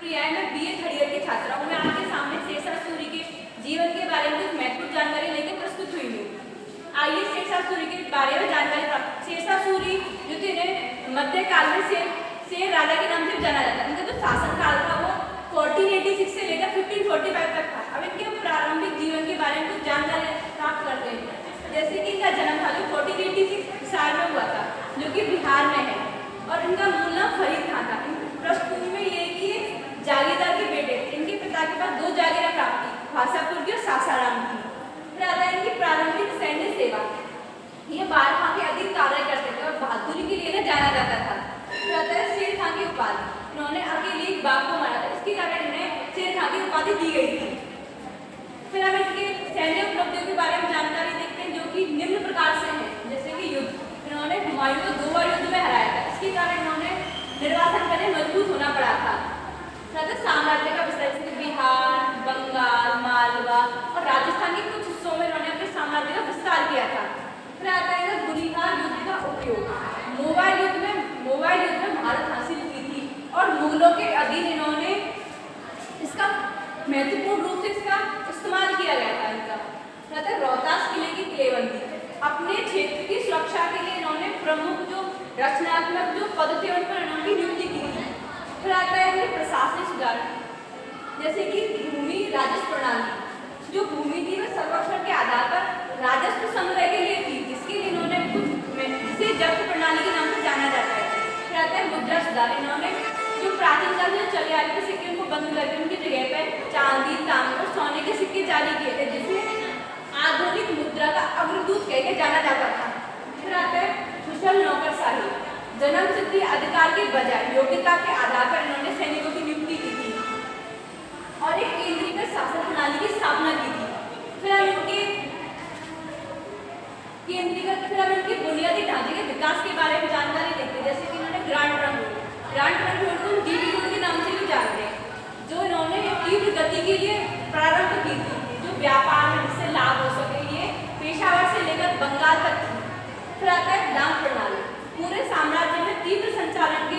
प्रिया है, मैं BA third year की छात्रा हूँ। मैं आपके सामने शेषा सूरी के जीवन के बारे में कुछ महत्वपूर्ण जानकारी लेकर प्रस्तुत हुई हूँ। आइए शेषा सूरी के बारे में जानकारी प्राप्त। शेषा सूरी जो थे इन्हें मध्यकाल में शेर राजा के नाम से जाना जाता है। इनका जो शासन काल था वो 1486 से लेकर 1545 तक था। अब इनके प्रारंभिक जीवन के बारे में कुछ जानकारी प्राप्त करते हैं। जैसे कि इनका जन्म था जो 1486 साल में हुआ था, जो कि बिहार में है, और इनका मूल नाम फरीद खान था। पृष्ठभूमि में ये कि जागीरदार के बेटे, इनके पिता के पास 2 जागीरें प्राप्त थी, भाषापुर की और सासाराम की। फिर आता है इनकी प्रारंभिक सैन्य सेवा। ये बार खां के अधिक कार्य करते थे और बहादुरी के लिए जाना जाता था। फिर आता है शेर खां की उपाधि। इन्होंने अकेले एक बाघ को मारा था, इसके कारण इन्हें शेर खां की उपाधि दी गई थी। फिर हम इनके सैन्य उपलब्धियों के बारे में जानकारी देखते हैं, जो कि निम्न प्रकार से हैं। जैसे कि युद्ध, इन्होंने हुमायूं को 2 बार युद्ध में हराया था, इसके कारण इन्होंने निर्वासन करने मजबूत होना पड़ा था। साम्राज्य का विस्तार, जैसे बिहार, बंगाल, मालवा और राजस्थान के कुछ हिस्सों में इन्होंने अपने साम्राज्य का विस्तार किया था। फिर आता है गुलिहार युद्ध का उपयोग। मोबाइल युद्ध में महारत हासिल की थी और मुगलों के अधीन इन्होंने इसका महत्वपूर्ण रूप से इसका इस्तेमाल किया गया था। इनका रोहतास किले की किलेबंदी, अपने क्षेत्र की सुरक्षा के लिए इन्होंने प्रमुख जो रचनात्मक जो पद थे उन पर इन्होंने नियुक्ति की थी। फिर आता है प्रशासनिक सुधार, जैसे कि भूमि राजस्व प्रणाली। जो भूमि थी वह सर्वेक्षण के आधार पर राजस्व संग्रह के लिए थी, जिसके लिए इन्होंने जिसे जब्त प्रणाली के नाम से जाना जाता है। फिर आता है मुद्रा सुधार। इन्होंने जो प्राचीन काल से चले आ रहे थे सिक्के उनको बंद करके उनकी जगह पर चांदी, तांबे और सोने के सिक्के जारी किए थे, जिसे आधुनिक मुद्रा का अग्रदूत कहकर जाना जाता था। फिर आता है कुशल नौकरशाही। जन्म सिद्धि अधिकार के बजाय योग्यता के आधार पर इन्होंने सैनिकों की नियुक्ति की थी और एक केंद्रीकृत शासन प्रणाली की स्थापना की थी। फिर हम इनके बुनियादी ढांचे के विकास के बारे में जानकारी देखते हैं। जैसे कि इन्होंने ग्रांड ट्रंक को जीवी रोड के नाम से भी जानते हैं, जो इन्होंने तीव्र गति के लिए प्रारंभ की थी, जो व्यापार में जिससे लाभ हो सके, ये पेशावर से लेकर बंगाल तक थी। फिर आता है डाक प्रणाली। पूरे साम्राज्य में तीव्र संचालन के